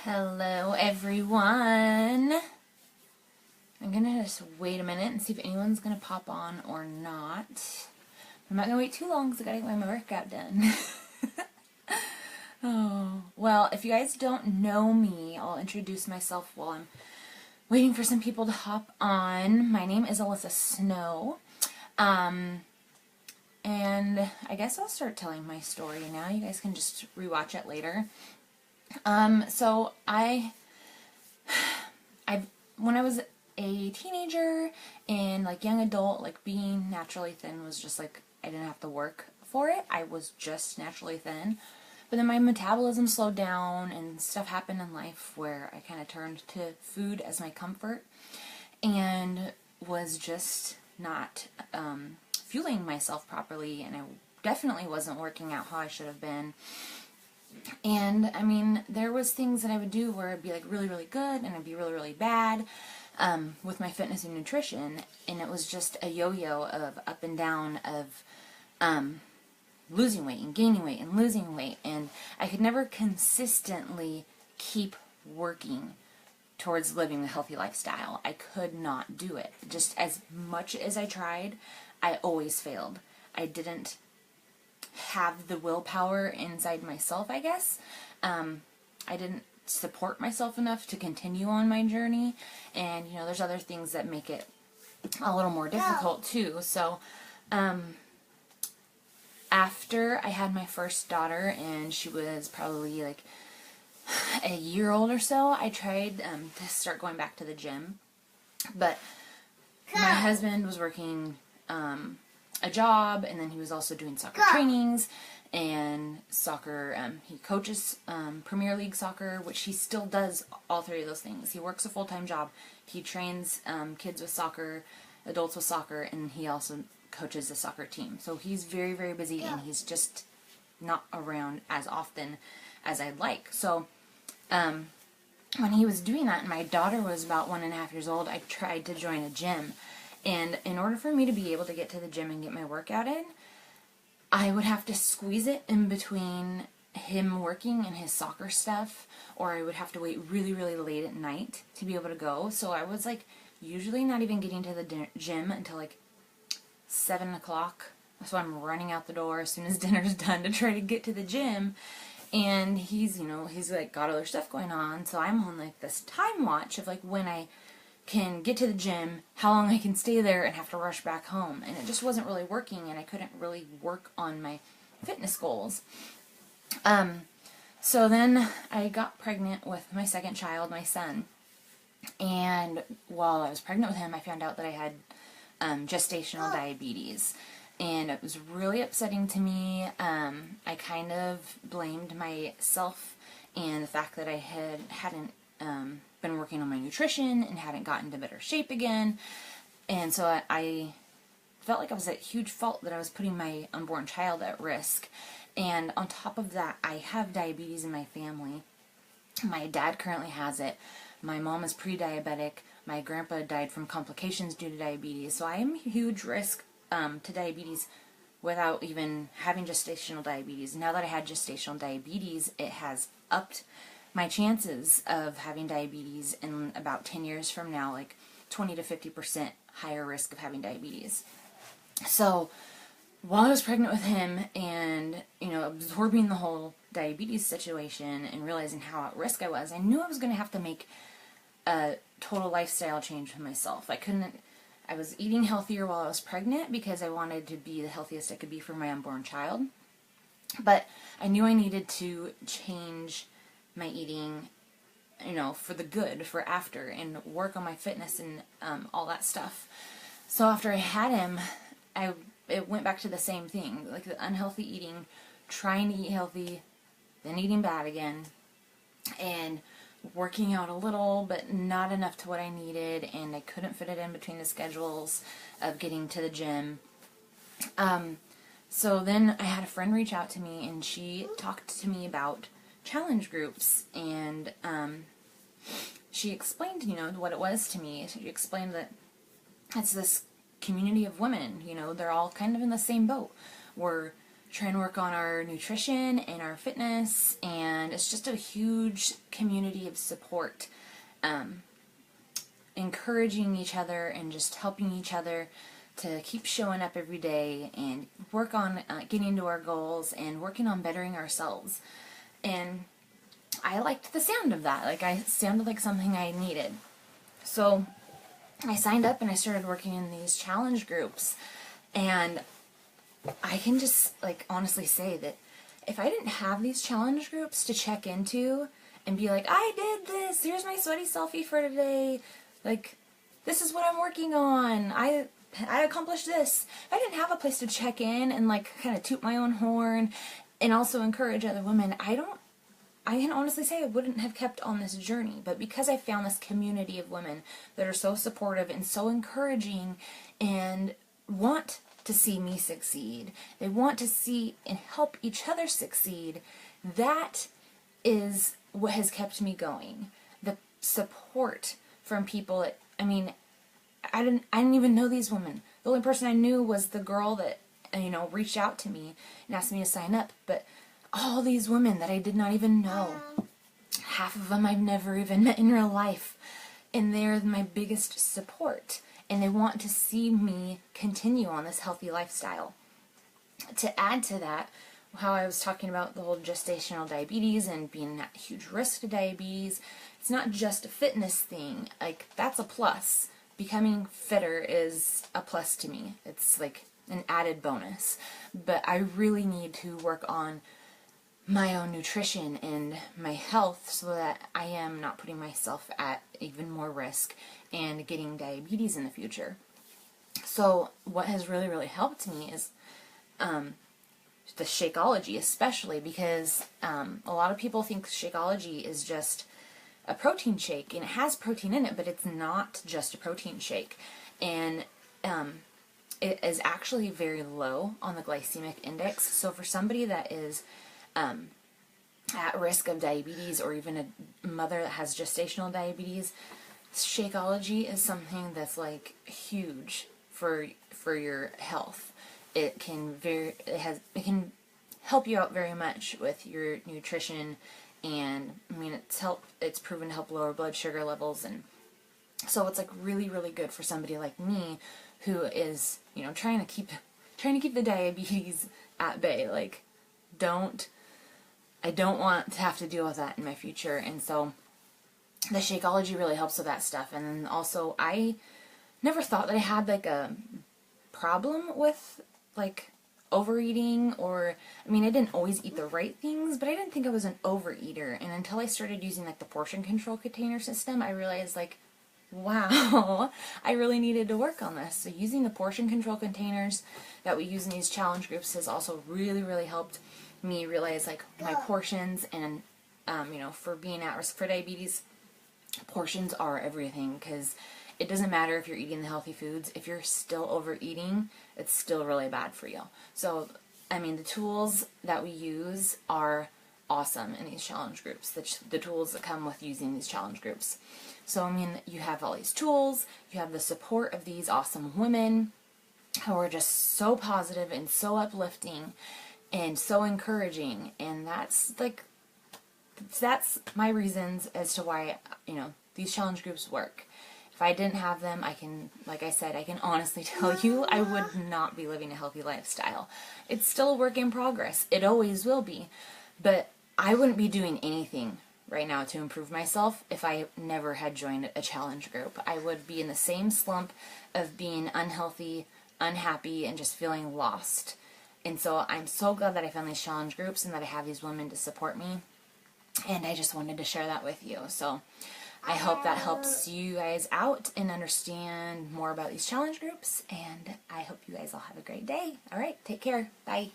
Hello everyone. I'm gonna just wait a minute and see if anyone's gonna pop on or not. I'm not gonna wait too long because I gotta get my workout done. Oh, well, if you guys don't know me, I'll introduce myself while I'm waiting for some people to hop on. My name is Alyssa Snow. And I guess I'll start telling my story now. You guys can just rewatch it later. So when I was a teenager and like young adult, like being naturally thin was just like, I didn't have to work for it. I was just naturally thin. But then my metabolism slowed down and stuff happened in life where I kind of turned to food as my comfort and was just not, fueling myself properly, and I definitely wasn't working out how I should have been. And I mean, there was things that I would do where I'd be like really, really good and I'd be really, really bad with my fitness and nutrition, and it was just a yo-yo of up and down of losing weight and gaining weight and losing weight, and I could never consistently keep working towards living a healthy lifestyle. I could not do it. Just as much as I tried, I always failed. I didn't have the willpower inside myself, I guess. I didn't support myself enough to continue on my journey, and you know, there's other things that make it a little more difficult too. So after I had my first daughter, and she was probably like a year old or so, I tried to start going back to the gym, but my husband was working a job, and then he was also doing soccer trainings and soccer. He coaches Premier League soccer, which he still does all three of those things. He works a full-time job. He trains kids with soccer, adults with soccer, and he also coaches the soccer team. So he's very, very busy, and he's just not around as often as I'd like. So when he was doing that and my daughter was about 1.5 years old, I tried to join a gym. And in order for me to be able to get to the gym and get my workout in, I would have to squeeze it in between him working and his soccer stuff, or I would have to wait really, really late at night to be able to go. So I was like usually not even getting to the gym until like 7 o'clock. So I'm running out the door as soon as dinner's done to try to get to the gym. And he's like got other stuff going on. So I'm on like this time watch of like when I can get to the gym, how long I can stay there, and have to rush back home. And it just wasn't really working, and I couldn't really work on my fitness goals. So then I got pregnant with my second child, my son. And while I was pregnant with him, I found out that I had gestational diabetes. And it was really upsetting to me. I kind of blamed myself and the fact that I hadn't been working on my nutrition and hadn't gotten to better shape again. And so I felt like I was at huge fault that I was putting my unborn child at risk. And on top of that, I have diabetes in my family. My dad currently has it. My mom is pre-diabetic. My grandpa died from complications due to diabetes. So I am a huge risk to diabetes without even having gestational diabetes. Now that I had gestational diabetes, it has upped my chances of having diabetes in about 10 years from now, like 20 to 50% higher risk of having diabetes. So while I was pregnant with him and, absorbing the whole diabetes situation and realizing how at risk I was, I knew I was going to have to make a total lifestyle change for myself. I was eating healthier while I was pregnant because I wanted to be the healthiest I could be for my unborn child. But I knew I needed to change my eating, for the good, for after, and work on my fitness and all that stuff. So after I had him, it went back to the same thing, like the unhealthy eating, trying to eat healthy, then eating bad again, and working out a little, but not enough to what I needed, and I couldn't fit it in between the schedules of getting to the gym. So then I had a friend reach out to me, and she talked to me about challenge groups, and she explained, what it was to me. She explained that it's this community of women, they're all kind of in the same boat. We're try and work on our nutrition and our fitness, and it's just a huge community of support, encouraging each other and just helping each other to keep showing up every day and work on getting to our goals and working on bettering ourselves. And I liked the sound of that. Like, I sounded like something I needed. So I signed up and I started working in these challenge groups, and I can just, like, honestly say that if I didn't have these challenge groups to check into and be like, I did this, here's my sweaty selfie for today, like, this is what I'm working on, I accomplished this. If I didn't have a place to check in and, like, kind of toot my own horn and also encourage other women, I can honestly say I wouldn't have kept on this journey. But because I found this community of women that are so supportive and so encouraging and want to see me succeed, they want to see and help each other succeed, that is what has kept me going. The support from people that, I mean, I didn't even know these women. The only person I knew was the girl that, reached out to me and asked me to sign up. But all these women that I did not even know, half of them I've never even met in real life, and they're my biggest support, and they want to see me continue on this healthy lifestyle. To add to that, how I was talking about the whole gestational diabetes and being at huge risk to diabetes, it's not just a fitness thing. Like, that's a plus. Becoming fitter is a plus to me. It's like an added bonus. But I really need to work on my own nutrition and my health so that I am not putting myself at even more risk and getting diabetes in the future. So what has really, really helped me is the Shakeology, especially because a lot of people think Shakeology is just a protein shake, and it has protein in it, but it's not just a protein shake. And it is actually very low on the glycemic index. So for somebody that is at risk of diabetes, or even a mother that has gestational diabetes, Shakeology is something that's like huge for your health. It can help you out very much with your nutrition, and I mean it's proven to help lower blood sugar levels, and so it's like really, really good for somebody like me who is, trying to keep the diabetes at bay. Like, I don't want to have to deal with that in my future. And so the Shakeology really helps with that stuff. And then also, I never thought that I had like a problem with like overeating, or, I mean, I didn't always eat the right things, but I didn't think I was an overeater. And until I started using like the portion control container system, I realized like, wow, I really needed to work on this. So using the portion control containers that we use in these challenge groups has also really, really helped me realize like my portions, and for being at risk for diabetes, portions are everything, because it doesn't matter if you're eating the healthy foods. If you're still overeating, it's still really bad for you. So, I mean, the tools that we use are awesome in these challenge groups, the tools that come with using these challenge groups. So, I mean, you have all these tools, you have the support of these awesome women who are just so positive and so uplifting and so encouraging, and that's my reasons as to why, these challenge groups work. If I didn't have them, like I said, I can honestly tell you I would not be living a healthy lifestyle. It's still a work in progress. It always will be. But I wouldn't be doing anything right now to improve myself if I never had joined a challenge group. I would be in the same slump of being unhealthy, unhappy, and just feeling lost. And so I'm so glad that I found these challenge groups and that I have these women to support me. And I just wanted to share that with you. So I hope that helps you guys out and understand more about these challenge groups. And I hope you guys all have a great day. All right, take care. Bye.